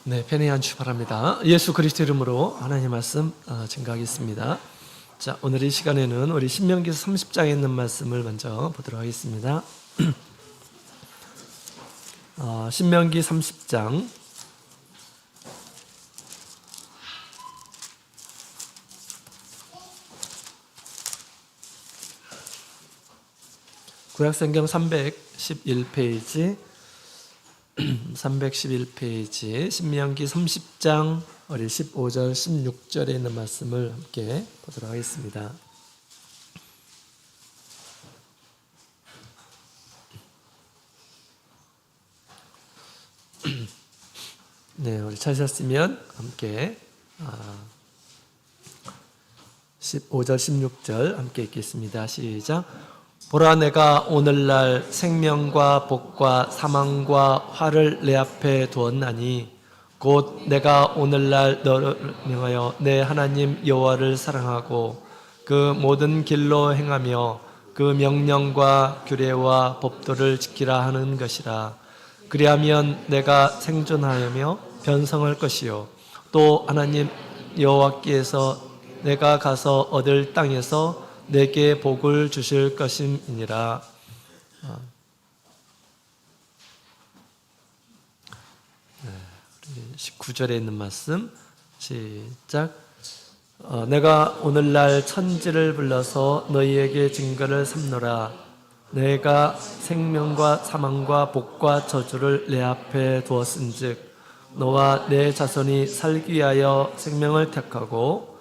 네, 편히 출발합니다. 예수 그리스도 이름으로 하나님 말씀 증거하겠습니다. 자, 오늘 이 시간에는 우리 신명기서 30장에 있는 말씀을 먼저 보도록 하겠습니다. 신명기 30장 구약성경 311페이지 311페이지 신명기 30장 우리 15절 16절에 있는 말씀을 함께 보도록 하겠습니다. 네, 우리 찾으셨으면 함께 15절 16절 함께 읽겠습니다. 시작. 보라, 내가 오늘날 생명과 복과 사망과 화를 내 앞에 두었나니 곧 내가 오늘날 너를 명하여 내 하나님 여호와를 사랑하고 그 모든 길로 행하며 그 명령과 규례와 법도를 지키라 하는 것이라. 그리하면 내가 생존하며 변성할 것이요 또 하나님 여호와께서 내가 가서 얻을 땅에서 내게 복을 주실 것임이니라. 19절에 있는 말씀 시작. 내가 오늘날 천지를 불러서 너희에게 증거를 삼노라. 내가 생명과 사망과 복과 저주를 내 앞에 두었은즉 너와 내 자손이 살기 위하여 생명을 택하고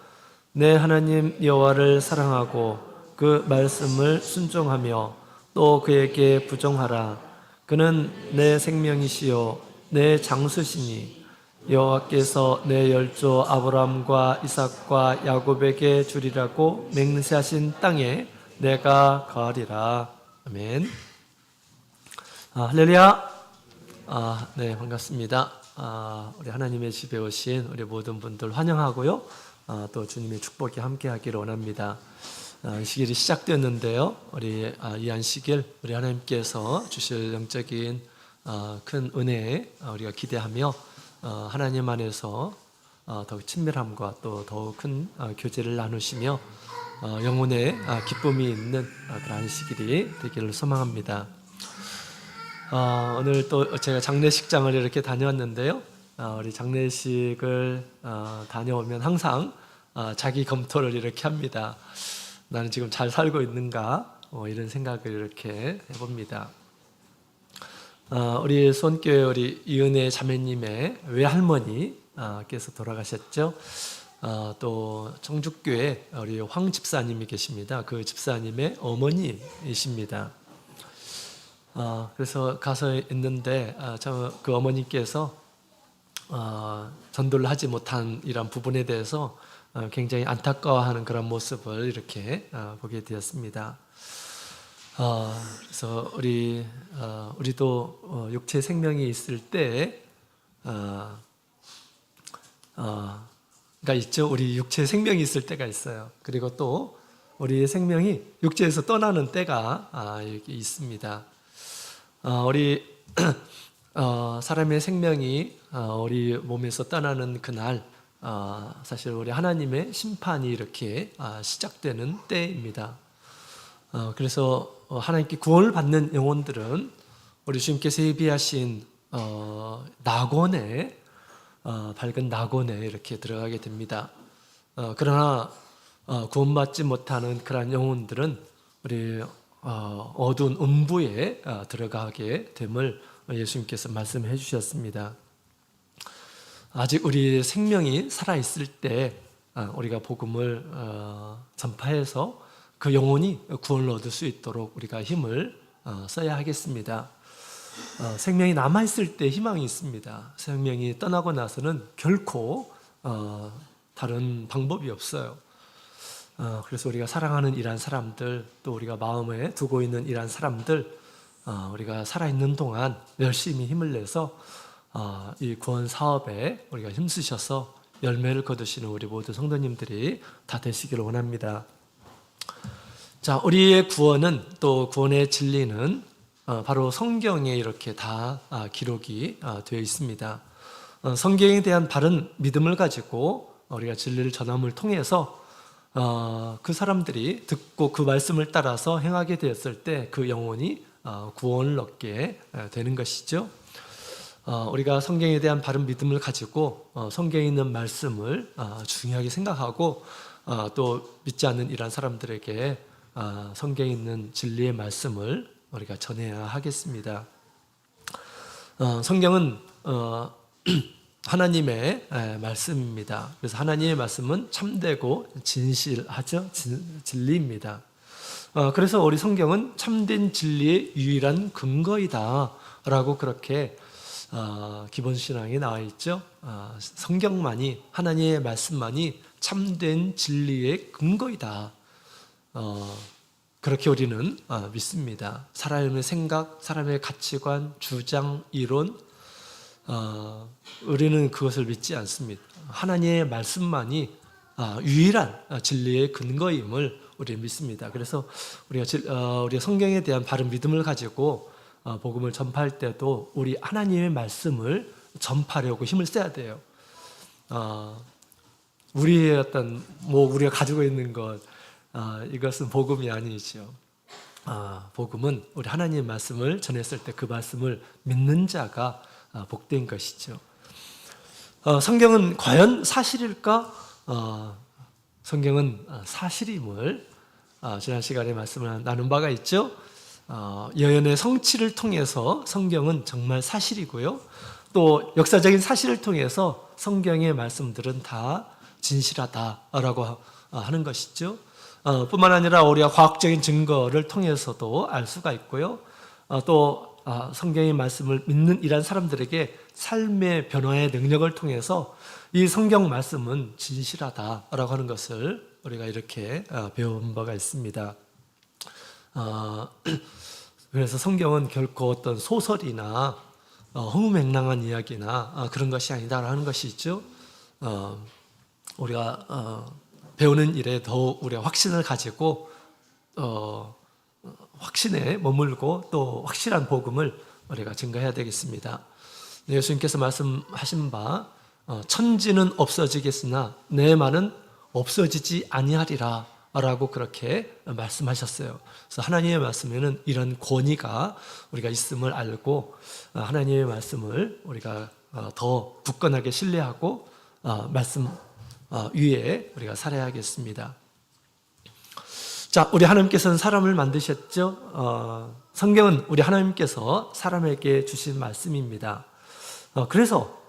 내 하나님 여호와를 사랑하고 그 말씀을 순종하며 또 그에게 부종하라. 그는 내 생명이시요 내 장수시니 여호와께서 내 열조 아브라함과 이삭과 야곱에게 주리라고 맹세하신 땅에 내가 거하리라. 아멘. 할렐루야. 네, 반갑습니다. 우리 하나님의 집에 오신 우리 모든 분들 환영하고요. 또 주님의 축복이 함께하기를 원합니다. 안식일이 시작됐는데요. 우리 이 안식일 우리 하나님께서 주실 영적인 큰 은혜에 우리가 기대하며 하나님 안에서 더욱 친밀함과 또 더욱 큰 교제를 나누시며 영혼의 기쁨이 있는 그런 안식일이 되기를 소망합니다. 오늘 또 제가 장례식장을 이렇게 다녀왔는데요. 우리 장례식을 다녀오면 항상 자기 검토를 이렇게 합니다. 나는 지금 잘 살고 있는가? 이런 생각을 이렇게 해봅니다. 우리 손교회 우리 이은혜 자매님의 외할머니께서 돌아가셨죠. 또 청주교회 우리 황 집사님이 계십니다. 그 집사님의 어머니이십니다. 그래서 가서 있는데 그 어머니께서 전도를 하지 못한 이런 부분에 대해서 굉장히 안타까워하는 그런 모습을 이렇게 보게 되었습니다. 그래서 우리도 육체 생명이 있을 때가 있죠. 우리 육체 생명이 있을 때가 있어요. 그리고 또 우리 생명이 육체에서 떠나는 때가 있습니다. 우리 사람의 생명이 우리 몸에서 떠나는 그날 사실 우리 하나님의 심판이 이렇게 시작되는 때입니다. 그래서 하나님께 구원을 받는 영혼들은 우리 주님께서 예비하신 낙원에 밝은 낙원에 이렇게 들어가게 됩니다. 그러나 구원받지 못하는 그런 영혼들은 우리 어두운 음부에 들어가게 됨을 예수님께서 말씀해 주셨습니다. 아직 우리 생명이 살아있을 때 우리가 복음을 전파해서 그 영혼이 구원을 얻을 수 있도록 우리가 힘을 써야 하겠습니다. 생명이 남아있을 때 희망이 있습니다. 생명이 떠나고 나서는 결코 다른 방법이 없어요. 그래서 우리가 사랑하는 이러한 사람들, 또 우리가 마음에 두고 있는 이러한 사람들, 우리가 살아있는 동안 열심히 힘을 내서 이 구원 사업에 우리가 힘쓰셔서 열매를 거두시는 우리 모든 성도님들이 다 되시기를 원합니다. 자, 우리의 구원은 또 구원의 진리는 바로 성경에 이렇게 다 기록이 되어 있습니다. 성경에 대한 바른 믿음을 가지고 우리가 진리를 전함을 통해서 그 사람들이 듣고 그 말씀을 따라서 행하게 되었을 때 그 영혼이 구원을 얻게 되는 것이죠. 우리가 성경에 대한 바른 믿음을 가지고 성경에 있는 말씀을 중요하게 생각하고 또 믿지 않는 이러한 사람들에게 성경에 있는 진리의 말씀을 우리가 전해야 하겠습니다. 성경은 하나님의 말씀입니다. 그래서 하나님의 말씀은 참되고 진실하죠. 진리입니다. 그래서 우리 성경은 참된 진리의 유일한 근거이다 라고 그렇게 기본 신앙에 나와 있죠. 성경만이, 하나님의 말씀만이 참된 진리의 근거이다. 그렇게 우리는 믿습니다. 사람의 생각, 사람의 가치관, 주장, 이론, 우리는 그것을 믿지 않습니다. 하나님의 말씀만이 유일한 진리의 근거임을 우리 믿습니다. 그래서 우리가 성경에 대한 바른 믿음을 가지고 복음을 전파할 때도 우리 하나님의 말씀을 전파하려고 힘을 써야 돼요. 우리의 우리가 가지고 있는 것, 이것은 복음이 아니죠. 복음은 우리 하나님의 말씀을 전했을 때 그 말씀을 믿는 자가 복된 것이죠. 성경은 과연 사실일까? 성경은 사실임을 지난 시간에 말씀을 나눈 바가 있죠. 여연의 성취를 통해서 성경은 정말 사실이고요. 또 역사적인 사실을 통해서 성경의 말씀들은 다 진실하다라고 하는 것이죠. 뿐만 아니라 우리가 과학적인 증거를 통해서도 알 수가 있고요. 또 성경의 말씀을 믿는 이런 사람들에게 삶의 변화의 능력을 통해서 이 성경 말씀은 진실하다라고 하는 것을 우리가 이렇게 배운 바가 있습니다. 그래서 성경은 결코 어떤 소설이나 허무맹랑한 이야기나 그런 것이 아니다라는 것이 있죠. 우리가 배우는 일에 더욱 우리가 확신을 가지고 확신에 머물고 또 확실한 복음을 우리가 증거해야 되겠습니다. 예수님께서 말씀하신 바 천지는 없어지겠으나 내 말은 없어지지 아니하리라 라고 그렇게 말씀하셨어요. 그래서 하나님의 말씀에는 이런 권위가 우리가 있음을 알고 하나님의 말씀을 우리가 더 굳건하게 신뢰하고 말씀 위에 우리가 살아야겠습니다. 자, 우리 하나님께서는 사람을 만드셨죠. 성경은 우리 하나님께서 사람에게 주신 말씀입니다. 그래서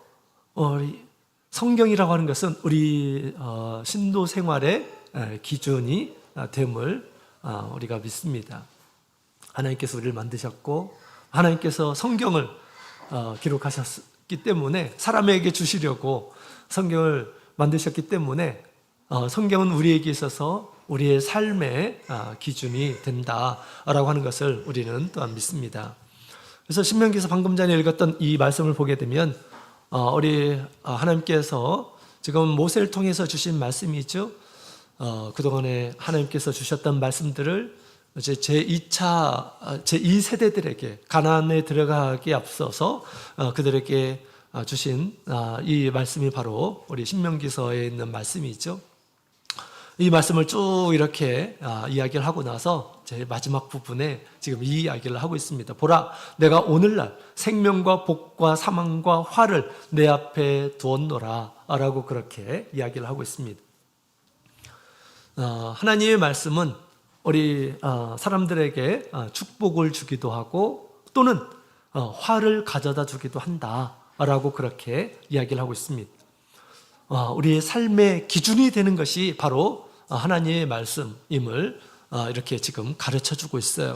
성경이라고 하는 것은 우리 신도 생활의 기준이 됨을 우리가 믿습니다. 하나님께서 우리를 만드셨고 하나님께서 성경을 기록하셨기 때문에 사람에게 주시려고 성경을 만드셨기 때문에 성경은 우리에게 있어서 우리의 삶의 기준이 된다라고 하는 것을 우리는 또한 믿습니다. 그래서 신명기에서 방금 전에 읽었던 이 말씀을 보게 되면 우리 하나님께서 지금 모세를 통해서 주신 말씀이죠. 그동안에 하나님께서 주셨던 말씀들을 이제 제2세대들에게 가나안에 들어가기에 앞서서 그들에게 주신 이 말씀이 바로 우리 신명기서에 있는 말씀이죠. 이 말씀을 쭉 이렇게 이야기를 하고 나서 제 마지막 부분에 지금 이 이야기를 하고 있습니다. 보라, 내가 오늘날 생명과 복과 사망과 화를 내 앞에 두었노라 라고 그렇게 이야기를 하고 있습니다. 하나님의 말씀은 우리 사람들에게 축복을 주기도 하고 또는 화를 가져다 주기도 한다라고 그렇게 이야기를 하고 있습니다. 우리의 삶의 기준이 되는 것이 바로 하나님의 말씀임을 이렇게 지금 가르쳐주고 있어요.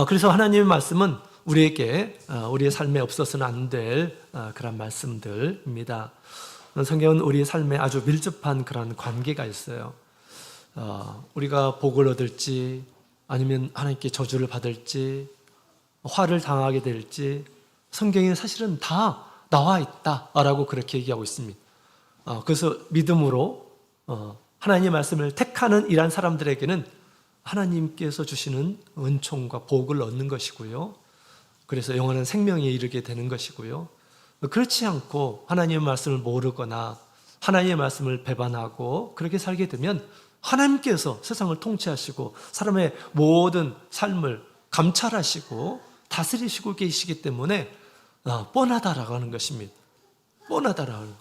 그래서 하나님의 말씀은 우리에게 우리의 삶에 없어서는 안 될 그런 말씀들입니다. 성경은 우리의 삶에 아주 밀접한 그런 관계가 있어요. 우리가 복을 얻을지 아니면 하나님께 저주를 받을지 화를 당하게 될지 성경에 사실은 다 나와 있다라고 그렇게 얘기하고 있습니다. 그래서 믿음으로 하나님의 말씀을 택하는 이러한 사람들에게는 하나님께서 주시는 은총과 복을 얻는 것이고요. 그래서 영원한 생명에 이르게 되는 것이고요. 그렇지 않고 하나님의 말씀을 모르거나 하나님의 말씀을 배반하고 그렇게 살게 되면 하나님께서 세상을 통치하시고 사람의 모든 삶을 감찰하시고 다스리시고 계시기 때문에 뻔하다라고 하는 것입니다. 뻔하다라고 하는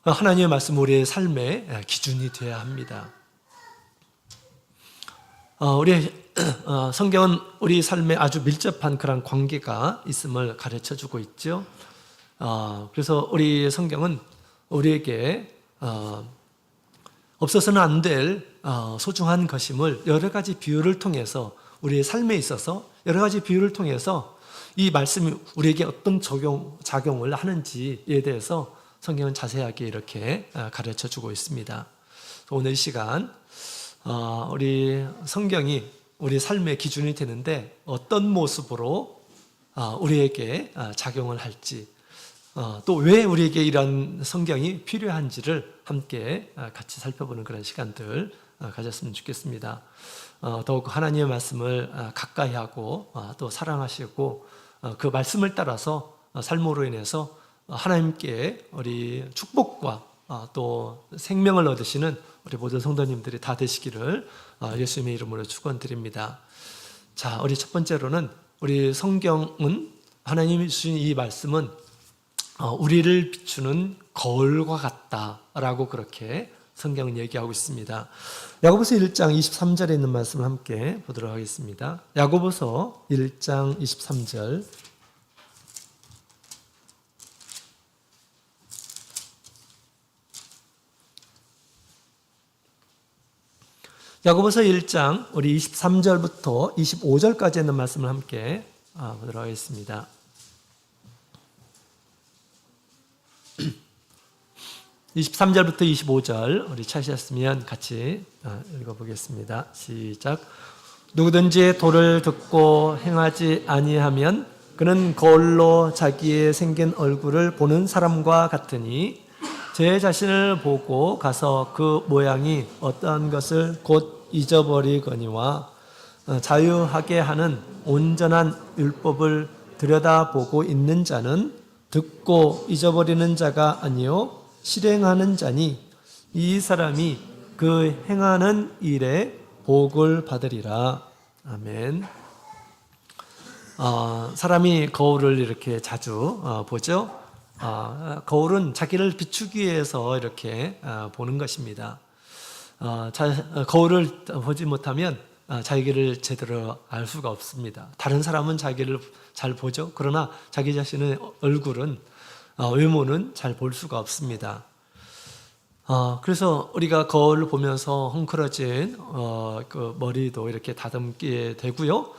것. 하나님의 말씀 우리의 삶의 기준이 되어야 합니다. 우리 성경은 우리 삶에 아주 밀접한 그런 관계가 있음을 가르쳐주고 있죠. 그래서 우리 성경은 우리에게 없어서는 안 될 소중한 것임을 여러 가지 비유를 통해서 우리의 삶에 있어서 여러 가지 비유를 통해서 이 말씀이 우리에게 어떤 작용을 하는지에 대해서 성경은 자세하게 이렇게 가르쳐주고 있습니다. 오늘 이 시간 우리 성경이 우리 삶의 기준이 되는데 어떤 모습으로 우리에게 작용을 할지 또 왜 우리에게 이런 성경이 필요한지를 함께 같이 살펴보는 그런 시간들 가졌으면 좋겠습니다. 더욱 하나님의 말씀을 가까이 하고 또 사랑하시고 그 말씀을 따라서 삶으로 인해서 하나님께 우리 축복과 또 생명을 얻으시는 우리 모든 성도님들이 다 되시기를 예수님의 이름으로 축원드립니다. 자, 우리 첫 번째로는 우리 성경은 하나님이 주신 이 말씀은 우리를 비추는 거울과 같다라고 그렇게 성경은 얘기하고 있습니다. 야고보서 1장 23절에 있는 말씀을 함께 보도록 하겠습니다. 야고보서 1장 23절. 야고보서 1장 우리 23절부터 25절까지 있는 말씀을 함께 보도록 하겠습니다. 23절부터 25절 우리 찾으셨으면 같이 읽어보겠습니다. 시작. 누구든지 도를 듣고 행하지 아니하면 그는 거울로 자기의 생긴 얼굴을 보는 사람과 같으니 제 자신을 보고 가서 그 모양이 어떠한 것을 곧 잊어버리거니와 자유하게 하는 온전한 율법을 들여다보고 있는 자는 듣고 잊어버리는 자가 아니요 실행하는 자니 이 사람이 그 행하는 일에 복을 받으리라. 아멘. 사람이 거울을 이렇게 자주 보죠. 거울은 자기를 비추기 위해서 이렇게 보는 것입니다. 거울을 보지 못하면 자기를 제대로 알 수가 없습니다. 다른 사람은 자기를 잘 보죠. 그러나 자기 자신의 얼굴은 외모는 잘 볼 수가 없습니다. 그래서 우리가 거울을 보면서 헝클어진 그 머리도 이렇게 다듬게 되고요.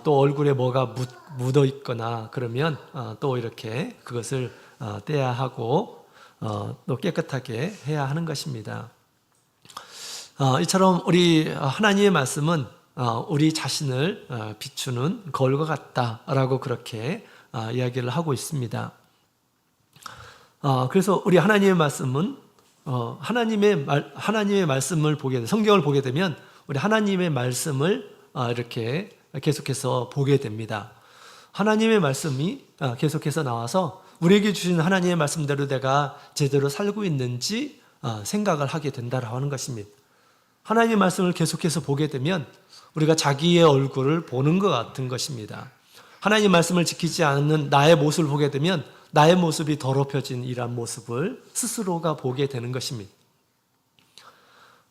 또 얼굴에 뭐가 묻어 있거나 그러면 또 이렇게 그것을 떼야 하고 또 깨끗하게 해야 하는 것입니다. 이처럼 우리 하나님의 말씀은 우리 자신을 비추는 거울과 같다라고 그렇게 이야기를 하고 있습니다. 그래서 우리 하나님의 말씀은 하나님의 말씀을 성경을 보게 되면 우리 하나님의 말씀을 이렇게 계속해서 보게 됩니다. 하나님의 말씀이 계속해서 나와서 우리에게 주신 하나님의 말씀대로 내가 제대로 살고 있는지 생각을 하게 된다라고 하는 것입니다. 하나님의 말씀을 계속해서 보게 되면 우리가 자기의 얼굴을 보는 것 같은 것입니다. 하나님의 말씀을 지키지 않는 나의 모습을 보게 되면 나의 모습이 더럽혀진 이러한 모습을 스스로가 보게 되는 것입니다.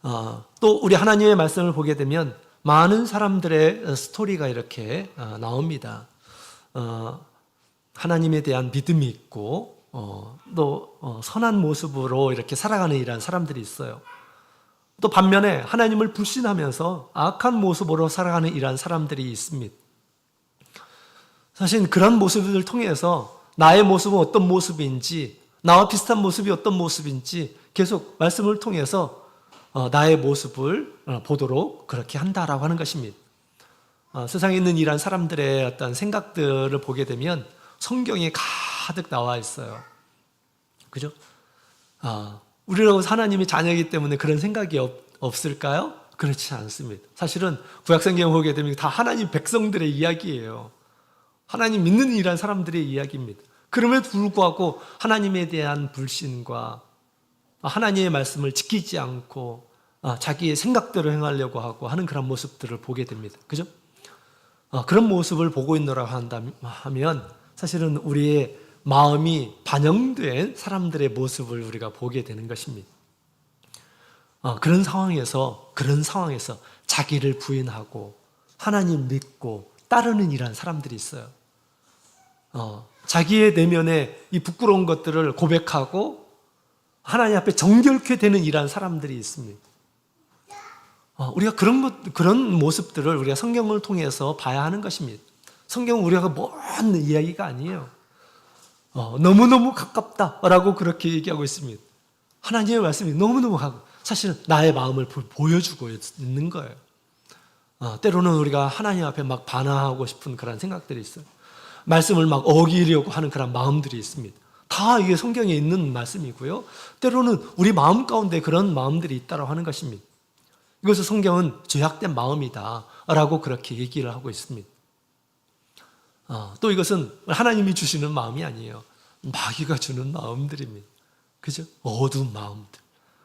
또 우리 하나님의 말씀을 보게 되면 많은 사람들의 스토리가 이렇게 나옵니다. 하나님에 대한 믿음이 있고 또 선한 모습으로 이렇게 살아가는 이러한 사람들이 있어요. 또 반면에 하나님을 불신하면서 악한 모습으로 살아가는 이러한 사람들이 있습니다. 사실 그런 모습을 통해서 나의 모습은 어떤 모습인지, 나와 비슷한 모습이 어떤 모습인지 계속 말씀을 통해서 나의 모습을 보도록 그렇게 한다라고 하는 것입니다. 세상에 있는 이러한 사람들의 어떤 생각들을 보게 되면 성경에 가득 나와 있어요. 그죠? 우리라고 하나님의 자녀이기 때문에 그런 생각이 없을까요? 그렇지 않습니다. 사실은 구약성경을 보게 되면 다 하나님 백성들의 이야기예요. 하나님 믿는 이란 사람들의 이야기입니다. 그럼에도 불구하고 하나님에 대한 불신과 하나님의 말씀을 지키지 않고 자기의 생각대로 행하려고 하고 하는 그런 모습들을 보게 됩니다. 그죠? 그런 모습을 보고 있노라 하면 사실은 우리의 마음이 반영된 사람들의 모습을 우리가 보게 되는 것입니다. 그런 상황에서 자기를 부인하고 하나님 믿고 따르는 이런 사람들이 있어요. 자기의 내면에 이 부끄러운 것들을 고백하고 하나님 앞에 정결케 되는 이런 사람들이 있습니다. 우리가 그런 모습들을 우리가 성경을 통해서 봐야 하는 것입니다. 성경은 우리가 먼 이야기가 아니에요. 너무너무 가깝다라고 그렇게 얘기하고 있습니다. 하나님의 말씀이 너무너무 가깝고 사실 나의 마음을 보여주고 있는 거예요. 때로는 우리가 하나님 앞에 막 반항하고 싶은 그런 생각들이 있어요. 말씀을 막 어기려고 하는 그런 마음들이 있습니다. 다 이게 성경에 있는 말씀이고요. 때로는 우리 마음 가운데 그런 마음들이 있다고 하는 것입니다. 이것을 성경은 죄악된 마음이다 라고 그렇게 얘기를 하고 있습니다. 또 이것은 하나님이 주시는 마음이 아니에요. 마귀가 주는 마음들입니다. 그죠? 어두운 마음들.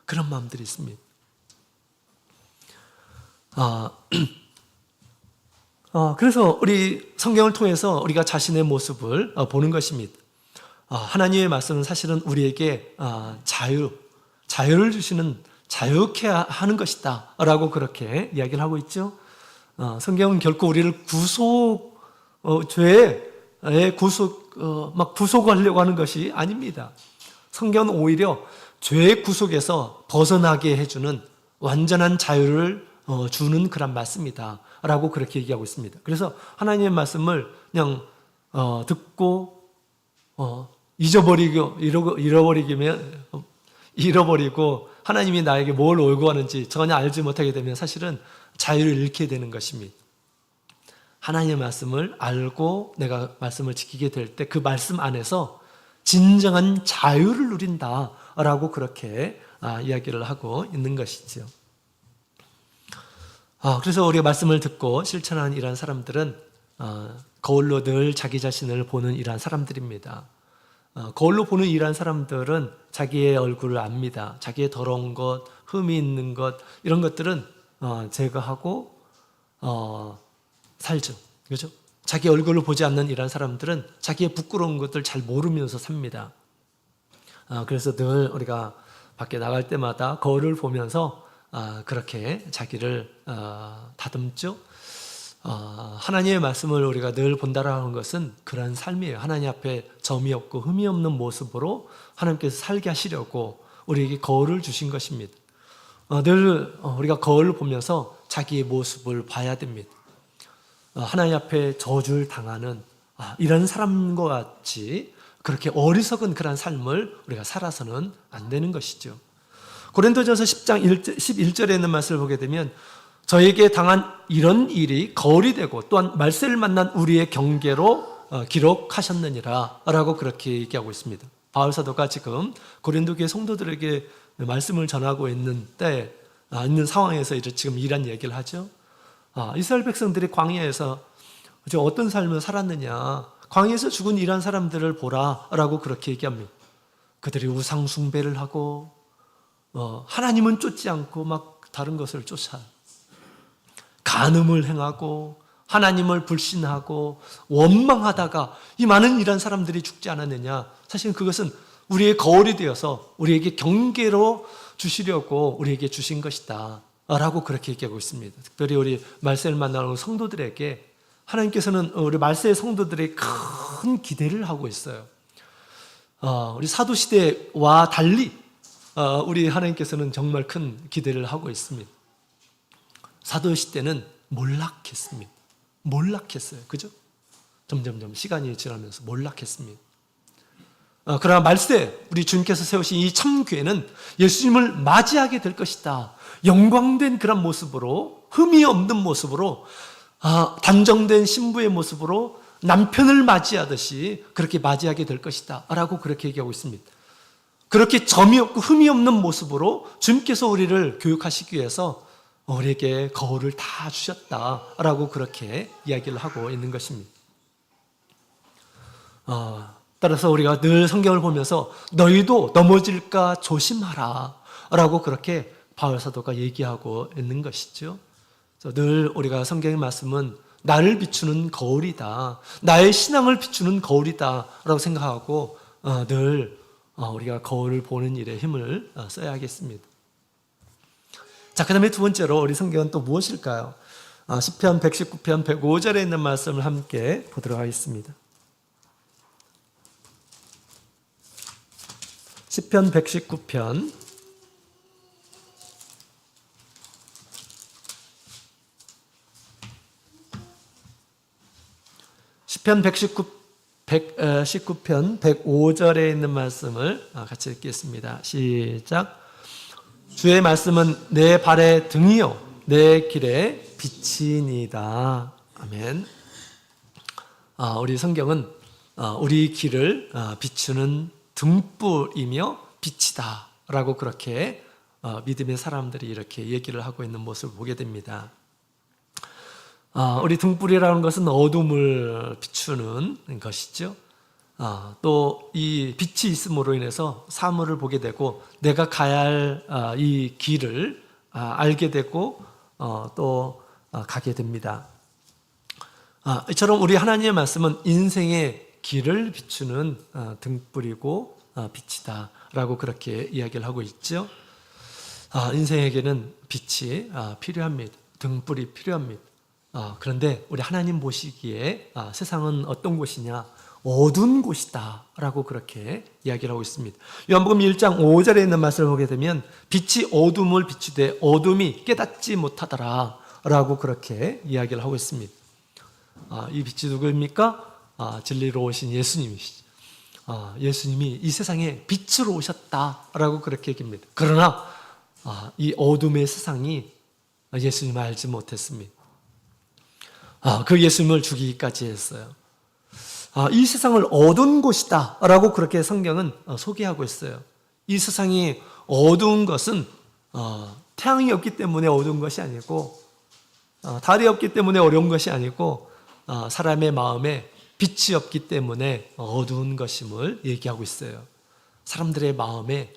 그런 마음들이 있습니다. 그래서 우리 성경을 통해서 우리가 자신의 모습을 보는 것입니다. 하나님의 말씀은 사실은 우리에게 자유를 주시는 자유케 하는 것이다 라고 그렇게 이야기를 하고 있죠. 성경은 결코 우리를 죄의 구속하려고 하는 것이 아닙니다. 성경은 오히려 죄의 구속에서 벗어나게 해주는 완전한 자유를 주는 그런 말씀이다 라고 그렇게 얘기하고 있습니다. 그래서 하나님의 말씀을 그냥 듣고 잃어버리고 하나님이 나에게 뭘 요구하는지 전혀 알지 못하게 되면 사실은 자유를 잃게 되는 것입니다. 하나님의 말씀을 알고 내가 말씀을 지키게 될 때 그 말씀 안에서 진정한 자유를 누린다라고 그렇게 이야기를 하고 있는 것이죠. 그래서 우리가 말씀을 듣고 실천하는 이러한 사람들은 거울로 늘 자기 자신을 보는 이러한 사람들입니다. 거울로 보는 이러한 사람들은 자기의 얼굴을 압니다. 자기의 더러운 것, 흠이 있는 것 이런 것들은 제거하고 살죠. 그렇죠? 자기 얼굴을 보지 않는 이러한 사람들은 자기의 부끄러운 것들 잘 모르면서 삽니다. 그래서 늘 우리가 밖에 나갈 때마다 거울을 보면서 그렇게 자기를 다듬죠. 하나님의 말씀을 우리가 늘 본다라는 것은 그런 삶이에요. 하나님 앞에 점이 없고 흠이 없는 모습으로 하나님께서 살게 하시려고 우리에게 거울을 주신 것입니다. 늘 우리가 거울을 보면서 자기의 모습을 봐야 됩니다. 하나님 앞에 저주를 당하는 이런 사람과 같이 그렇게 어리석은 그런 삶을 우리가 살아서는 안 되는 것이죠. 고린도전서 10장 11절에 있는 말씀을 보게 되면 저에게 당한 이런 일이 거울이 되고 또한 말세를 만난 우리의 경계로 기록하셨느니라 라고 그렇게 얘기하고 있습니다. 바울 사도가 지금 고린도 교회 성도들에게 말씀을 전하고 있는 상황에서 지금 이런 얘기를 하죠. 이스라엘 백성들이 광야에서 어떤 삶을 살았느냐, 광야에서 죽은 이런 사람들을 보라 라고 그렇게 얘기합니다. 그들이 우상 숭배를 하고 하나님은 쫓지 않고 막 다른 것을 쫓아 간음을 행하고 하나님을 불신하고 원망하다가 이 많은 이런 사람들이 죽지 않았느냐. 사실 그것은 우리의 거울이 되어서 우리에게 경계로 주시려고 우리에게 주신 것이다 라고 그렇게 얘기하고 있습니다. 특별히 우리 말세를 만나는 성도들에게 하나님께서는 우리 말세의 성도들의 큰 기대를 하고 있어요. 우리 사도시대와 달리 우리 하나님께서는 정말 큰 기대를 하고 있습니다. 사도시대는 몰락했습니다. 몰락했어요. 그죠? 점점점 시간이 지나면서 몰락했습니다. 그러나 말세, 우리 주님께서 세우신 이 참교회는 예수님을 맞이하게 될 것이다. 영광된 그런 모습으로, 흠이 없는 모습으로, 단정된 신부의 모습으로 남편을 맞이하듯이 그렇게 맞이하게 될 것이다 라고 그렇게 얘기하고 있습니다. 그렇게 점이 없고 흠이 없는 모습으로 주님께서 우리를 교육하시기 위해서 우리에게 거울을 다 주셨다라고 그렇게 이야기를 하고 있는 것입니다. 따라서 우리가 늘 성경을 보면서 너희도 넘어질까 조심하라 라고 그렇게 바울 사도가 얘기하고 있는 것이죠. 그래서 늘 우리가 성경의 말씀은 나를 비추는 거울이다, 나의 신앙을 비추는 거울이다 라고 생각하고 늘 우리가 거울을 보는 일에 힘을 써야겠습니다. 자, 그 다음에 두 번째로 우리 성경은 또 무엇일까요? 시편 119편 105절에 있는 말씀을 함께 보도록 하겠습니다. 시편 119편 119편 105절에 있는 말씀을 같이 읽겠습니다. 시작. 주의 말씀은 내 발의 등이요 내 길의 빛이니이다. 아멘. 우리 성경은 우리 길을 비추는 등불이며 빛이다 라고 그렇게 믿음의 사람들이 이렇게 얘기를 하고 있는 모습을 보게 됩니다. 우리 등불이라는 것은 어둠을 비추는 것이죠. 또 이 빛이 있음으로 인해서 사물을 보게 되고 내가 가야 할 이 길을 알게 되고 또 가게 됩니다. 이처럼 우리 하나님의 말씀은 인생의 길을 비추는 등불이고 빛이다 라고 그렇게 이야기를 하고 있죠. 인생에게는 빛이 필요합니다. 등불이 필요합니다. 그런데 우리 하나님 보시기에 세상은 어떤 곳이냐? 어두운 곳이다 라고 그렇게 이야기를 하고 있습니다. 요한복음 1장 5절에 있는 말씀을 보게 되면 빛이 어둠을 비추되 어둠이 깨닫지 못하더라 라고 그렇게 이야기를 하고 있습니다. 이 빛이 누구입니까? 진리로 오신 예수님이시죠. 예수님이 이 세상에 빛으로 오셨다라고 그렇게 얘기합니다. 그러나 이 어둠의 세상이 예수님을 알지 못했습니다. 그 예수님을 죽이기까지 했어요. 이 세상을 어두운 곳이다 라고 그렇게 성경은 소개하고 있어요. 이 세상이 어두운 것은 태양이 없기 때문에 어두운 것이 아니고 달이 없기 때문에 어려운 것이 아니고 사람의 마음에 빛이 없기 때문에 어두운 것임을 얘기하고 있어요. 사람들의 마음에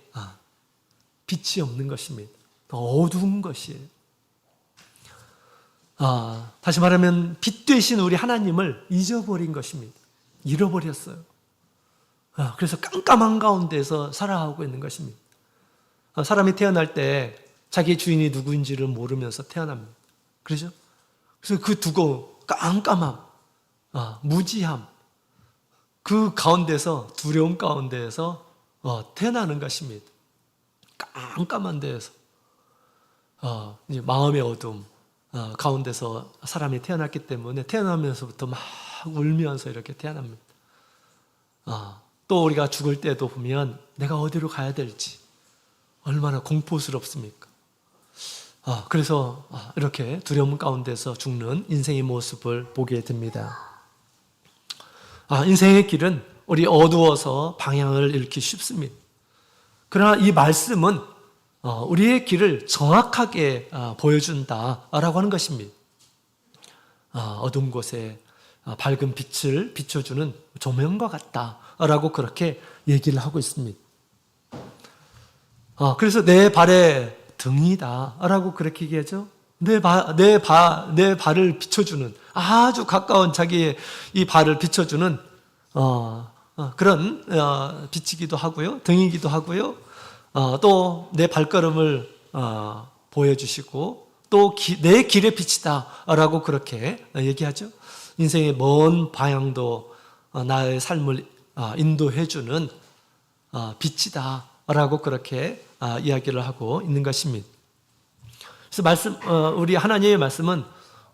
빛이 없는 것입니다. 어두운 것이에요. 다시 말하면 빛 되신 우리 하나님을 잊어버린 것입니다. 잃어버렸어요. 그래서 깜깜한 가운데서 살아가고 있는 것입니다. 사람이 태어날 때 자기 주인이 누구인지를 모르면서 태어납니다. 그렇죠? 그래서 그 두고 깜깜함, 무지함, 그 가운데서 두려움 가운데에서 태어나는 것입니다. 깜깜한 데에서 이제 마음의 어둠 가운데서 사람이 태어났기 때문에 태어나면서부터 막 울면서 이렇게 태어납니다. 또 우리가 죽을 때도 보면 내가 어디로 가야 될지 얼마나 공포스럽습니까? 그래서 이렇게 두려움 가운데서 죽는 인생의 모습을 보게 됩니다. 인생의 길은 우리 어두워서 방향을 잃기 쉽습니다. 그러나 이 말씀은 우리의 길을 정확하게 보여준다라고 하는 것입니다. 어두운 곳에 밝은 빛을 비춰주는 조명과 같다라고 그렇게 얘기를 하고 있습니다. 그래서 내 발의 등이다라고 그렇게 얘기하죠. 내 발을 비춰주는 아주 가까운 자기의 이 발을 비춰주는 그런 빛이기도 하고요, 등이기도 하고요. 또 내 발걸음을 보여주시고 또 내 길의 빛이다라고 그렇게 얘기하죠. 인생의 먼 방향도 나의 삶을 인도해주는 빛이다라고 그렇게 이야기를 하고 있는 것입니다. 그래서 우리 하나님의 말씀은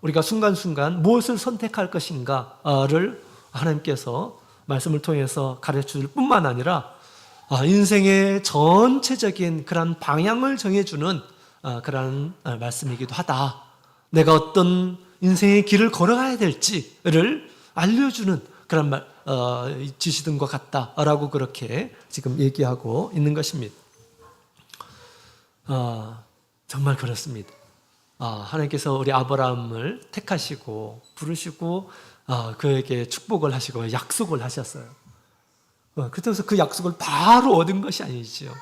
우리가 순간순간 무엇을 선택할 것인가를 하나님께서 말씀을 통해서 가르쳐줄 뿐만 아니라 인생의 전체적인 그런 방향을 정해주는 그런 말씀이기도 하다. 내가 어떤 인생의 길을 걸어가야 될지를 알려주는 그런 지시등과 같다라고 그렇게 지금 얘기하고 있는 것입니다. 정말 그렇습니다. 하나님께서 우리 아브라함을 택하시고 부르시고 그에게 축복을 하시고 약속을 하셨어요. 그래서 그 약속을 바로 얻은 것이 아니죠.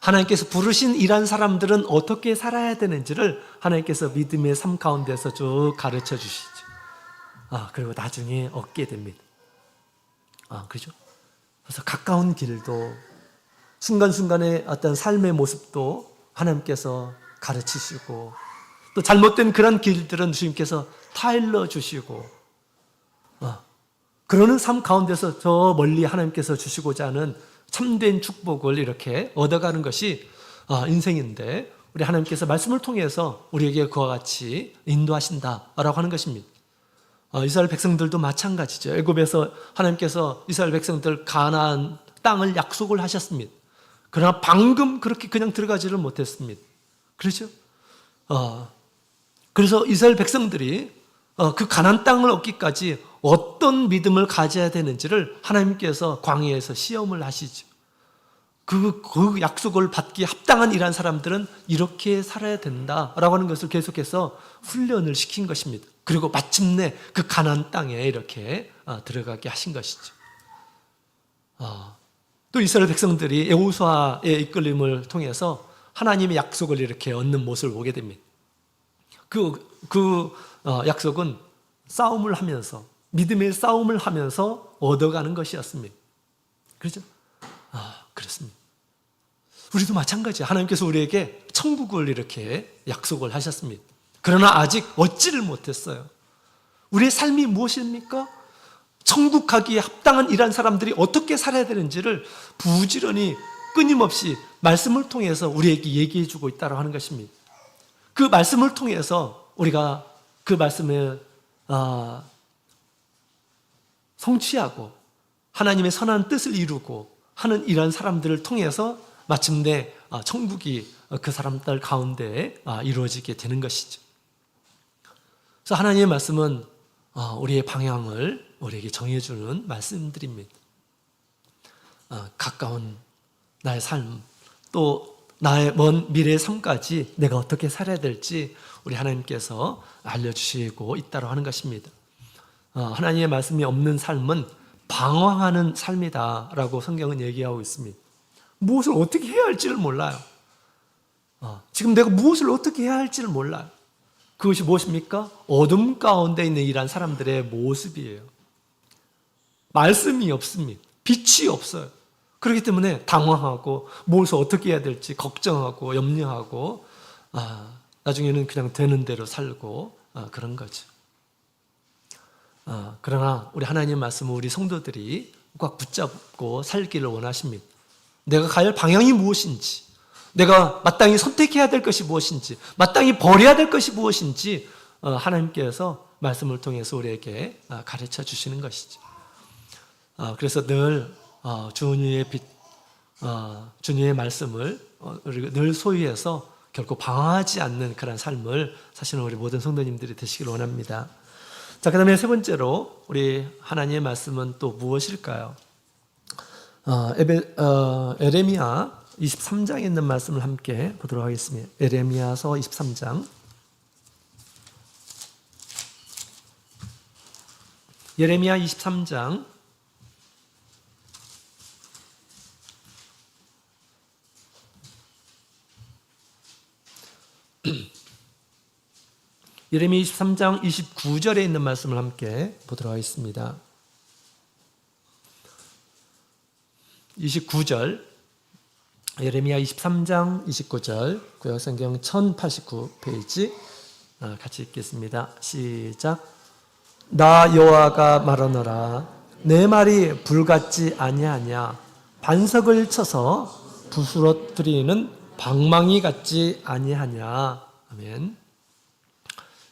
하나님께서 부르신 이런 사람들은 어떻게 살아야 되는지를 하나님께서 믿음의 삶 가운데서 쭉 가르쳐 주시죠. 그리고 나중에 얻게 됩니다. 그죠? 그래서 가까운 길도 순간순간의 어떤 삶의 모습도 하나님께서 가르치시고, 또 잘못된 그런 길들은 주님께서 타일러 주시고, 그러는 삶 가운데서 저 멀리 하나님께서 주시고자 하는 참된 축복을 이렇게 얻어가는 것이 인생인데, 우리 하나님께서 말씀을 통해서 우리에게 그와 같이 인도하신다라고 하는 것입니다. 이스라엘 백성들도 마찬가지죠. 애굽에서 하나님께서 이스라엘 백성들 가나안 땅을 약속을 하셨습니다. 그러나 방금 그렇게 그냥 들어가지를 못했습니다. 그렇죠? 그래서 이스라엘 백성들이 그 가나안 땅을 얻기까지 어떤 믿음을 가져야 되는지를 하나님께서 광야에서 시험을 하시죠. 그 약속을 받기에 합당한 이러한 사람들은 이렇게 살아야 된다라고 하는 것을 계속해서 훈련을 시킨 것입니다. 그리고 마침내 그 가나안 땅에 이렇게 들어가게 하신 것이죠. 또 이스라엘 백성들이 여호수아의 이끌림을 통해서 하나님의 약속을 이렇게 얻는 모습을 보게 됩니다. 그 약속은 싸움을 하면서, 믿음의 싸움을 하면서 얻어가는 것이었습니다. 그렇죠? 그렇습니다. 우리도 마찬가지예요. 하나님께서 우리에게 천국을 이렇게 약속을 하셨습니다. 그러나 아직 얻지를 못했어요. 우리의 삶이 무엇입니까? 천국 가기에 합당한 이러한 사람들이 어떻게 살아야 되는지를 부지런히 끊임없이 말씀을 통해서 우리에게 얘기해 주고 있다고 하는 것입니다. 그 말씀을 통해서 우리가 그 말씀을 성취하고 하나님의 선한 뜻을 이루고 하는 이러한 사람들을 통해서 마침내 천국이 그 사람들 가운데 이루어지게 되는 것이죠. 그래서 하나님의 말씀은 우리의 방향을 우리에게 정해주는 말씀들입니다. 가까운 나의 삶, 또 나의 먼 미래의 삶까지 내가 어떻게 살아야 될지 우리 하나님께서 알려주시고 있다고 하는 것입니다. 하나님의 말씀이 없는 삶은 방황하는 삶이다라고 성경은 얘기하고 있습니다. 무엇을 어떻게 해야 할지를 몰라요. 지금 내가 무엇을 어떻게 해야 할지를 몰라요. 그것이 무엇입니까? 어둠 가운데 있는 이러한 사람들의 모습이에요. 말씀이 없습니다. 빛이 없어요. 그렇기 때문에 당황하고 무엇을 어떻게 해야 될지 걱정하고 염려하고 나중에는 그냥 되는 대로 살고 그런 거죠. 그러나 우리 하나님 말씀은 우리 성도들이 꽉 붙잡고 살기를 원하십니다. 내가 가야 할 방향이 무엇인지, 내가 마땅히 선택해야 될 것이 무엇인지, 마땅히 버려야 될 것이 무엇인지 하나님께서 말씀을 통해서 우리에게 가르쳐 주시는 것이죠. 그래서 늘 주님의 빛, 주님의 말씀을 늘 소유해서 결코 방황하지 않는 그런 삶을 사실은 우리 모든 성도님들이 되시길 원합니다. 자, 그 다음에 세 번째로 우리 하나님의 말씀은 또 무엇일까요? 에레미야 23장에 있는 말씀을 함께 보도록 하겠습니다. 에레미야서 23장. 예레미야 23장 29절에 있는 말씀을 함께 보도록 하겠습니다. 29절, 예레미야 23장 29절, 구약성경 1089페이지 같이 읽겠습니다. 시작. 나 여호와가 말하노라. 내 말이 불같지 아니하냐. 반석을 쳐서 부스러뜨리는 방망이 같지 아니하냐. 아멘.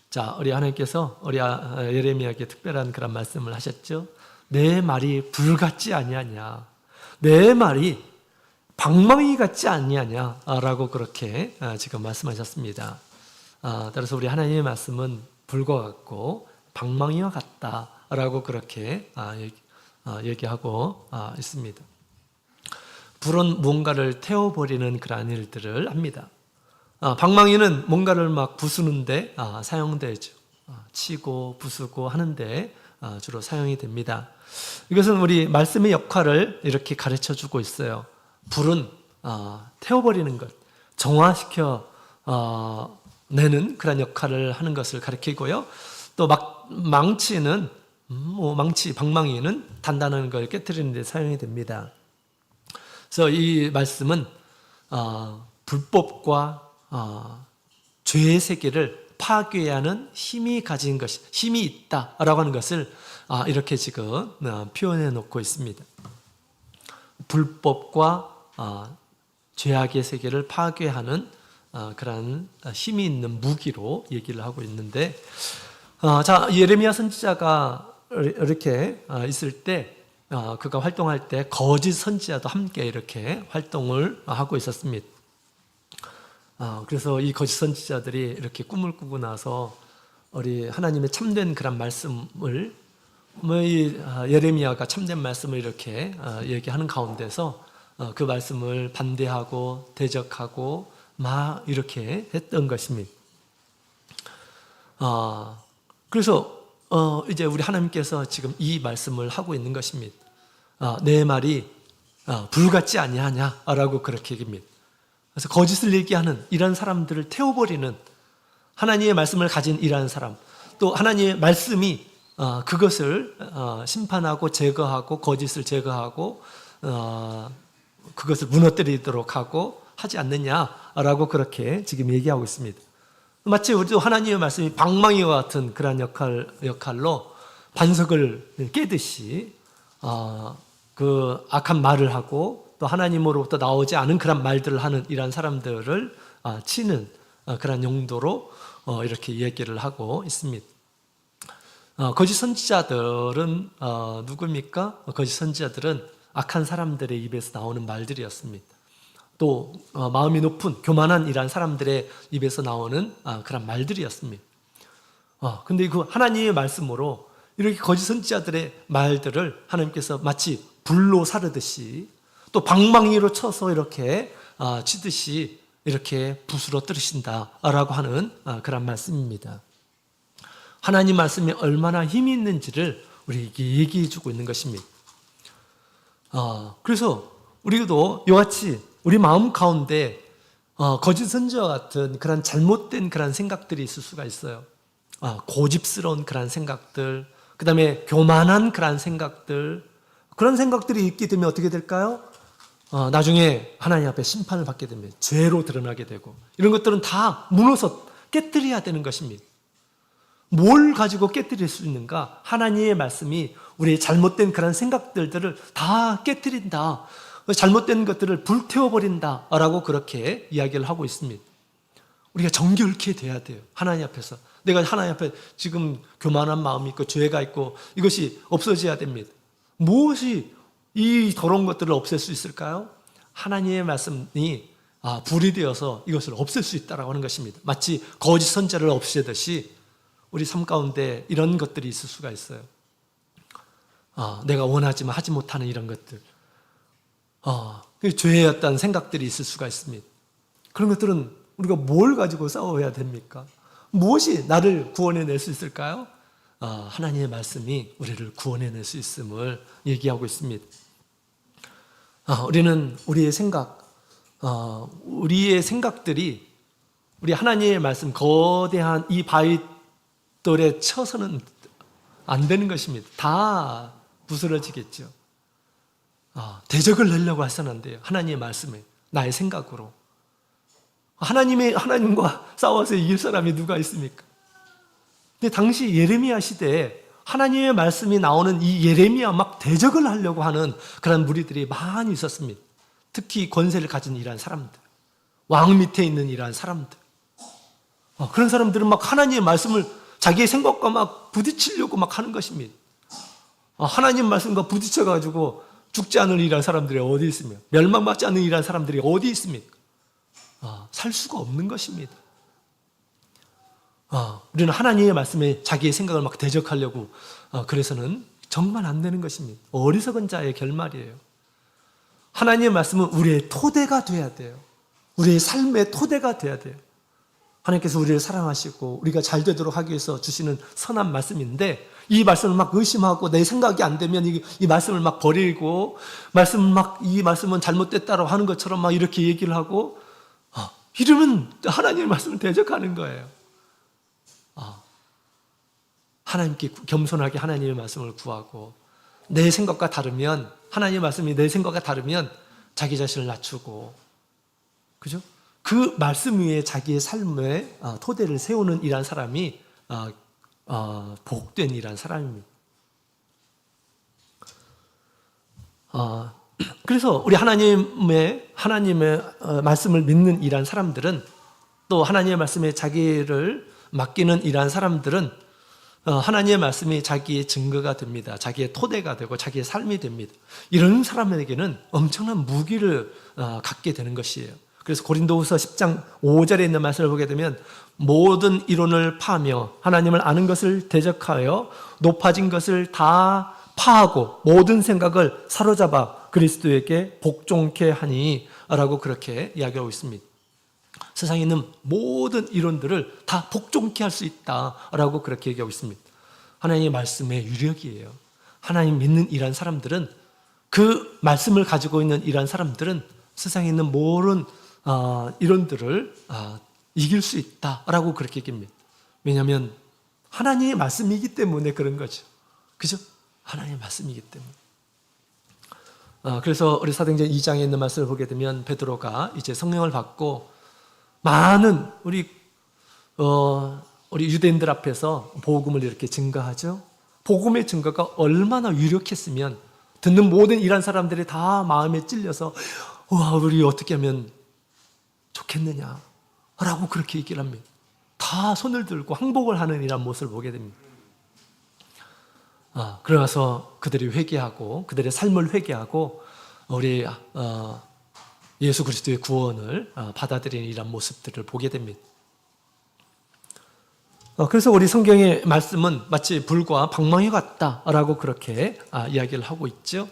자, 우리 하나님께서 우리 예레미야에게 특별한 그런 말씀을 하셨죠. 내 말이 불같지 아니하냐. 내 말이 방망이 같지 아니하냐라고 그렇게 지금 말씀하셨습니다. 따라서 우리 하나님의 말씀은 불과 같고 방망이와 같다라고 그렇게 얘기하고 있습니다. 불은 무언가를 태워버리는 그러한 일들을 합니다. 방망이는 뭔가를 막 부수는데 사용되죠. 치고 부수고 하는데 주로 사용이 됩니다. 이것은 우리 말씀의 역할을 이렇게 가르쳐 주고 있어요. 불은 태워버리는 것, 정화시켜 내는 그런 역할을 하는 것을 가리키고요. 또 망치는 방망이는 단단한 걸 깨뜨리는 데 사용이 됩니다. 그래서 이 말씀은 불법과 죄의 세계를 파괴하는 힘이 있다라고 하는 것을 이렇게 지금 표현해 놓고 있습니다. 불법과 죄악의 세계를 파괴하는 그런 힘이 있는 무기로 얘기를 하고 있는데, 자, 예레미야 선지자가 이렇게 있을 때, 그가 활동할 때 거짓 선지자도 함께 이렇게 활동을 하고 있었습니다. 그래서 이 거짓 선지자들이 이렇게 꿈을 꾸고 나서 우리 하나님의 참된 그런 말씀을 이 예레미야가 참된 말씀을 이렇게 얘기하는 가운데서 그 말씀을 반대하고 대적하고 막 이렇게 했던 것입니다. 그래서 이제 우리 하나님께서 지금 이 말씀을 하고 있는 것입니다. 내 말이 불같지 아니하냐라고 그렇게 얘기합니다. 그래서 거짓을 얘기하는 이런 사람들을 태워버리는, 하나님의 말씀을 가진 이러한 사람, 또 하나님의 말씀이 그것을 심판하고 제거하고 거짓을 제거하고 그것을 무너뜨리도록 하고 하지 않느냐라고 그렇게 지금 얘기하고 있습니다. 마치 우리도 하나님의 말씀이 방망이와 같은 그런 역할로 반석을 깨듯이 그 악한 말을 하고 또 하나님으로부터 나오지 않은 그런 말들을 하는 이런 사람들을 치는 그런 용도로 이렇게 얘기를 하고 있습니다. 거짓 선지자들은 누굽니까? 거짓 선지자들은 악한 사람들의 입에서 나오는 말들이었습니다. 또 마음이 높은 교만한 이런 사람들의 입에서 나오는 그런 말들이었습니다. 근데 그 하나님의 말씀으로 이렇게 거짓 선지자들의 말들을 하나님께서 마치 불로 사르듯이 또 방망이로 쳐서 이렇게 치듯이 이렇게 부스러뜨리신다라고 하는 그런 말씀입니다. 하나님 말씀이 얼마나 힘이 있는지를 우리에게 얘기해 주고 있는 것입니다. 그래서 우리도 이와 같이 우리 마음 가운데 거짓 선지자와 같은 그런 잘못된 그런 생각들이 있을 수가 있어요. 고집스러운 그런 생각들, 그 다음에 교만한 그런 생각들, 그런 생각들이 있게 되면 어떻게 될까요? 나중에 하나님 앞에 심판을 받게 됩니다. 죄로 드러나게 되고, 이런 것들은 다 무너서 깨뜨려야 되는 것입니다. 뭘 가지고 깨뜨릴 수 있는가? 하나님의 말씀이 우리의 잘못된 그런 생각들을 다 깨뜨린다. 잘못된 것들을 불태워버린다 라고 그렇게 이야기를 하고 있습니다. 우리가 정결케 돼야 돼요. 하나님 앞에서. 내가 하나님 앞에 지금 교만한 마음이 있고 죄가 있고 이것이 없어져야 됩니다. 무엇이 이 더러운 것들을 없앨 수 있을까요? 하나님의 말씀이 불이 되어서 이것을 없앨 수 있다고 하는 것입니다. 마치 거짓 선지자를 없애듯이 우리 삶 가운데 이런 것들이 있을 수가 있어요. 내가 원하지만 하지 못하는 이런 것들, 죄의 어떤 생각들이 있을 수가 있습니다. 그런 것들은 우리가 뭘 가지고 싸워야 됩니까? 무엇이 나를 구원해낼 수 있을까요? 하나님의 말씀이 우리를 구원해낼 수 있음을 얘기하고 있습니다. 우리는 우리의 생각들이 우리 하나님의 말씀, 거대한 이 바위돌에 쳐서는 안 되는 것입니다. 다 부스러지겠죠. 대적을 내려고 해서는 안 돼요. 하나님의 말씀에, 나의 생각으로. 하나님과 싸워서 이길 사람이 누가 있습니까? 근데 당시 예레미야 시대에 하나님의 말씀이 나오는 이 예레미야 막 대적을 하려고 하는 그런 무리들이 많이 있었습니다. 특히 권세를 가진 이러한 사람들, 왕 밑에 있는 이러한 사람들, 그런 사람들은 막 하나님의 말씀을 자기의 생각과 막 부딪히려고 막 하는 것입니다. 하나님 말씀과 부딪혀가지고 죽지 않을 이러한 사람들이 어디 있습니까? 멸망받지 않는 이러한 사람들이 어디 있습니까? 살 수가 없는 것입니다. 우리는 하나님의 말씀에 자기의 생각을 막 대적하려고 그래서는 정말 안 되는 것입니다. 어리석은 자의 결말이에요. 하나님의 말씀은 우리의 토대가 돼야 돼요. 우리의 삶의 토대가 돼야 돼요. 하나님께서 우리를 사랑하시고 우리가 잘 되도록 하기 위해서 주시는 선한 말씀인데 이 말씀을 막 의심하고 내 생각이 안 되면 이 말씀을 막 버리고 이 말씀은 잘못됐다고 하는 것처럼 막 이렇게 얘기를 하고 이러면 하나님의 말씀을 대적하는 거예요. 하나님께 겸손하게 하나님의 말씀을 구하고 내 생각과 다르면 하나님의 말씀이 내 생각과 다르면 자기 자신을 낮추고 그죠? 그 말씀 위에 자기의 삶의 토대를 세우는 이란 사람이 복된 이란 사람입니다. 그래서 우리 하나님의 말씀을 믿는 이란 사람들은 또 하나님의 말씀에 자기를 맡기는 이란 사람들은 하나님의 말씀이 자기의 증거가 됩니다. 자기의 토대가 되고 자기의 삶이 됩니다. 이런 사람에게는 엄청난 무기를 갖게 되는 것이에요. 그래서 고린도후서 10장 5절에 있는 말씀을 보게 되면 모든 이론을 파며 하나님을 아는 것을 대적하여 높아진 것을 다 파하고 모든 생각을 사로잡아 그리스도에게 복종케 하니 라고 그렇게 이야기하고 있습니다. 세상에 있는 모든 이론들을 다 복종케 할 수 있다라고 그렇게 얘기하고 있습니다. 하나님의 말씀의 유력이에요. 하나님 믿는 이란 사람들은 그 말씀을 가지고 있는 이란 사람들은 세상에 있는 모든 이론들을 이길 수 있다라고 그렇게 얘기합니다. 왜냐하면 하나님의 말씀이기 때문에 그런 거죠. 그죠? 하나님의 말씀이기 때문에. 그래서 우리 사도행전 2장에 있는 말씀을 보게 되면 베드로가 이제 성령을 받고 많은 우리 유대인들 앞에서 복음을 이렇게 증거하죠. 복음의 증거가 얼마나 유력했으면 듣는 모든 이란 사람들이 다 마음에 찔려서 와 우리 어떻게 하면 좋겠느냐 라고 그렇게 얘기를 합니다. 다 손을 들고 항복을 하는 이란 모습을 보게 됩니다. 그러나서 그들이 회개하고 그들의 삶을 회개하고 우리 예수 그리스도의 구원을 받아들이는 이런 모습들을 보게 됩니다. 그래서 우리 성경의 말씀은 마치 불과 방망이 같다라고 그렇게 이야기를 하고 있죠.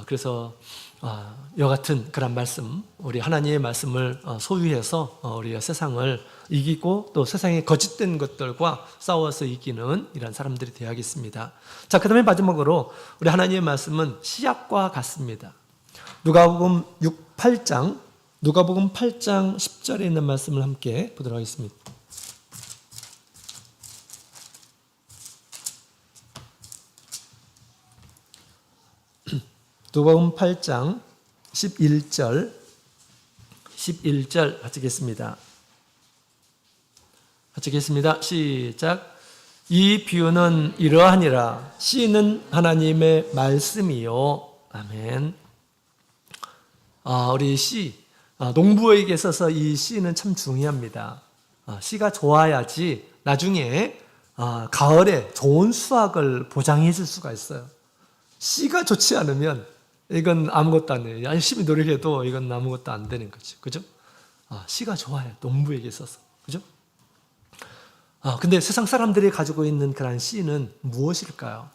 그래서 이와 같은 그런 말씀, 우리 하나님의 말씀을 소유해서 우리가 세상을 이기고 또 세상의 거짓된 것들과 싸워서 이기는 이런 사람들이 되어야겠습니다. 자, 그 다음에 마지막으로 우리 하나님의 말씀은 시약과 같습니다. 누가복음 8장 10절에 있는 말씀을 함께 보도록 하겠습니다. 누가복음 8장 11절 같이겠습니다. 시작. 이 비유는 이러하니라. 씨는 하나님의 말씀이요. 아멘. 우리 씨, 농부에게 있어서 이 씨는 참 중요합니다. 씨가 좋아야지 나중에 가을에 좋은 수확을 보장해 줄 수가 있어요. 씨가 좋지 않으면 이건 아무것도 안 돼요. 열심히 노력해도 이건 아무것도 안 되는 거죠. 그죠? 씨가 좋아요. 농부에게 있어서. 그죠? 근데 세상 사람들이 가지고 있는 그런 씨는 무엇일까요?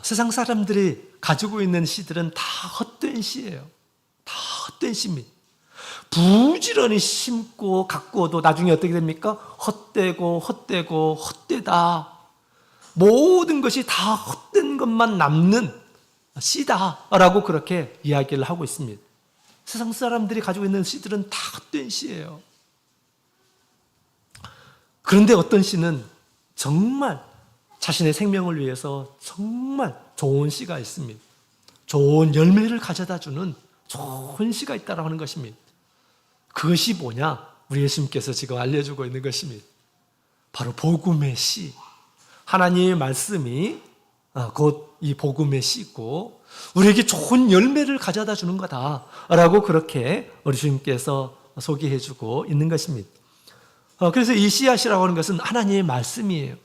세상 사람들이 가지고 있는 씨들은 다 헛된 씨예요. 다 헛된 씨입니다. 부지런히 심고 가꾸어도 나중에 어떻게 됩니까? 헛되다. 모든 것이 다 헛된 것만 남는 씨다라고 그렇게 이야기를 하고 있습니다. 세상 사람들이 가지고 있는 씨들은 다 헛된 씨예요. 그런데 어떤 씨는 정말 자신의 생명을 위해서 정말 좋은 씨가 있습니다. 좋은 열매를 가져다 주는 좋은 씨가 있다고 하는 것입니다. 그것이 뭐냐? 우리 예수님께서 지금 알려주고 있는 것입니다. 바로 복음의 씨. 하나님의 말씀이 곧 이 복음의 씨고 우리에게 좋은 열매를 가져다 주는 거다라고 그렇게 우리 주님께서 소개해 주고 있는 것입니다. 그래서 이 씨앗이라고 하는 것은 하나님의 말씀이에요.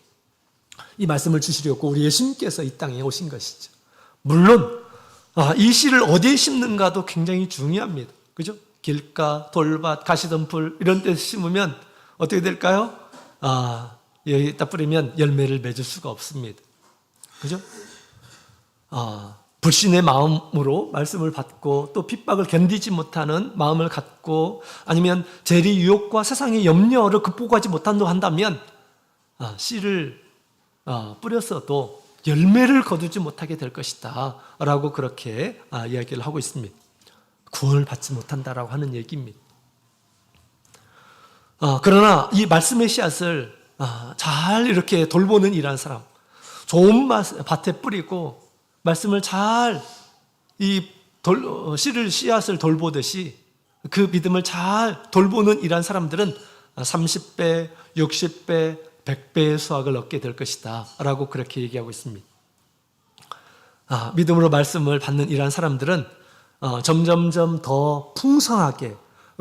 이 말씀을 주시려고 우리 예수님께서 이 땅에 오신 것이죠. 물론 이 씨를 어디에 심는가도 굉장히 중요합니다. 그죠? 길가, 돌밭, 가시덤불 이런 데 심으면 어떻게 될까요? 여기다 뿌리면 열매를 맺을 수가 없습니다. 그죠? 불신의 마음으로 말씀을 받고 또 핍박을 견디지 못하는 마음을 갖고 아니면 재리 유혹과 세상의 염려를 극복하지 못한다고 한다면 씨를 뿌렸어도 열매를 거두지 못하게 될 것이다 라고 그렇게 이야기를 하고 있습니다. 구원을 받지 못한다라고 하는 얘기입니다. 그러나 이 말씀의 씨앗을 잘 이렇게 돌보는 일한 사람, 좋은 밭에 뿌리고 말씀을 잘 씨앗을 돌보듯이 그 믿음을 잘 돌보는 일한 사람들은 30배, 60배, 100배의 수확을 얻게 될 것이다 라고 그렇게 얘기하고 있습니다. 믿음으로 말씀을 받는 일한 사람들은 점점점 더 풍성하게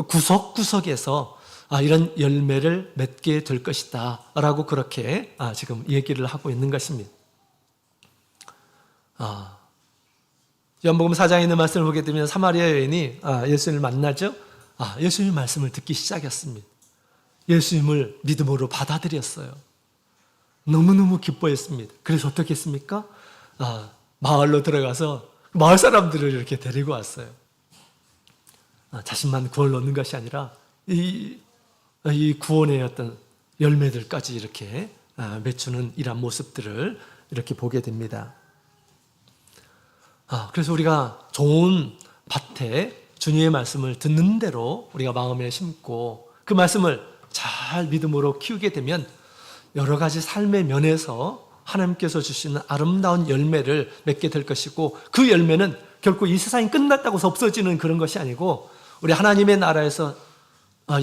구석구석에서 이런 열매를 맺게 될 것이다 라고 그렇게 지금 얘기를 하고 있는 것입니다. 요한복음 4장에 있는 말씀을 보게 되면 사마리아 여인이 예수님을 만나죠. 예수님 말씀을 듣기 시작했습니다. 예수님을 믿음으로 받아들였어요. 너무너무 기뻐했습니다. 그래서 어떻게 했습니까? 마을로 들어가서 마을 사람들을 이렇게 데리고 왔어요. 자신만 구원을 얻는 것이 아니라 이 구원의 어떤 열매들까지 이렇게 맺추는 이런 모습들을 이렇게 보게 됩니다. 그래서 우리가 좋은 밭에 주님의 말씀을 듣는 대로 우리가 마음에 심고 그 말씀을 잘 믿음으로 키우게 되면 여러 가지 삶의 면에서 하나님께서 주시는 아름다운 열매를 맺게 될 것이고, 그 열매는 결코 이 세상이 끝났다고 해서 없어지는 그런 것이 아니고 우리 하나님의 나라에서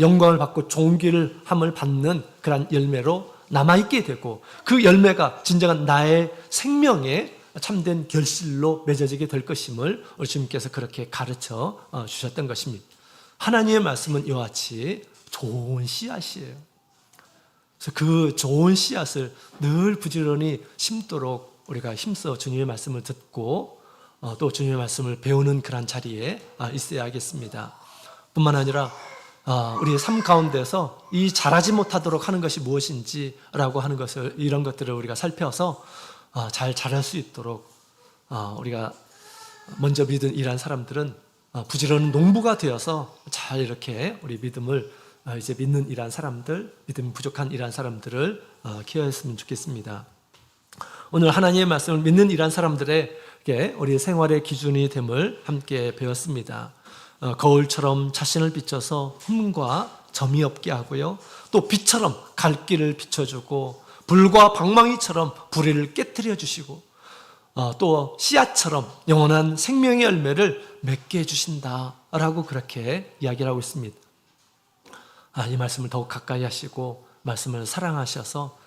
영광을 받고 존귀를 함을 받는 그런 열매로 남아있게 되고, 그 열매가 진정한 나의 생명의 참된 결실로 맺어지게 될 것임을 우리 주님께서 그렇게 가르쳐 주셨던 것입니다. 하나님의 말씀은 이와 같이 좋은 씨앗이에요. 그래서 그 좋은 씨앗을 늘 부지런히 심도록 우리가 힘써 주님의 말씀을 듣고 또 주님의 말씀을 배우는 그런 자리에 있어야겠습니다. 뿐만 아니라 우리의 삶 가운데서 이 잘하지 못하도록 하는 것이 무엇인지라고 하는 것을, 이런 것들을 우리가 살펴서 잘 잘할 수 있도록 우리가 먼저 믿은 이러한 사람들은 부지런한 농부가 되어서 잘 이렇게 우리 믿음을 이제 믿는 이러한 사람들, 믿음이 부족한 이러한 사람들을 키워했으면 좋겠습니다. 오늘 하나님의 말씀을 믿는 이러한 사람들에게 우리 생활의 기준이 됨을 함께 배웠습니다. 거울처럼 자신을 비춰서 흠과 점이 없게 하고요, 또 빛처럼 갈 길을 비춰주고 불과 방망이처럼 불의를 깨뜨려 주시고 또 씨앗처럼 영원한 생명의 열매를 맺게 해주신다라고 그렇게 이야기를 하고 있습니다. 이 말씀을 더욱 가까이 하시고 말씀을 사랑하셔서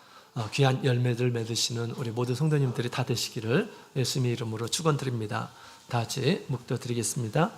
귀한 열매를 맺으시는 우리 모든 성도님들이 다 되시기를 예수님의 이름으로 축원드립니다. 다 같이 묵도드리겠습니다.